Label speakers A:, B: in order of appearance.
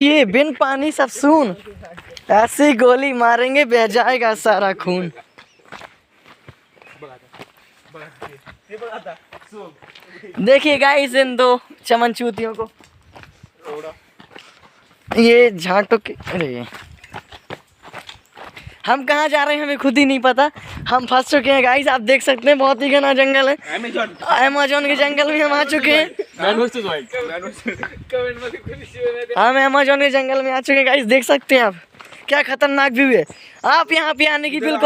A: ये बिन पानी सब सुन, ऐसी गोली मारेंगे बह जाएगा सारा खून। देखिए गाइस इन दो चमनचूतियों को, ये झांटो के। अरे हम कहाँ जा रहे हैं हमें खुद ही नहीं पता, हम फंस चुके हैं गाइस। आप देख सकते हैं बहुत ही घना जंगल है, अमेज़न के जंगल में हम आ चुके हैं। हम अमेज़न के जंगल में आ चुके हैं गाइस, देख सकते हैं आप क्या खतरनाक व्यू है। आप यहाँ पे आने की बिल्कुल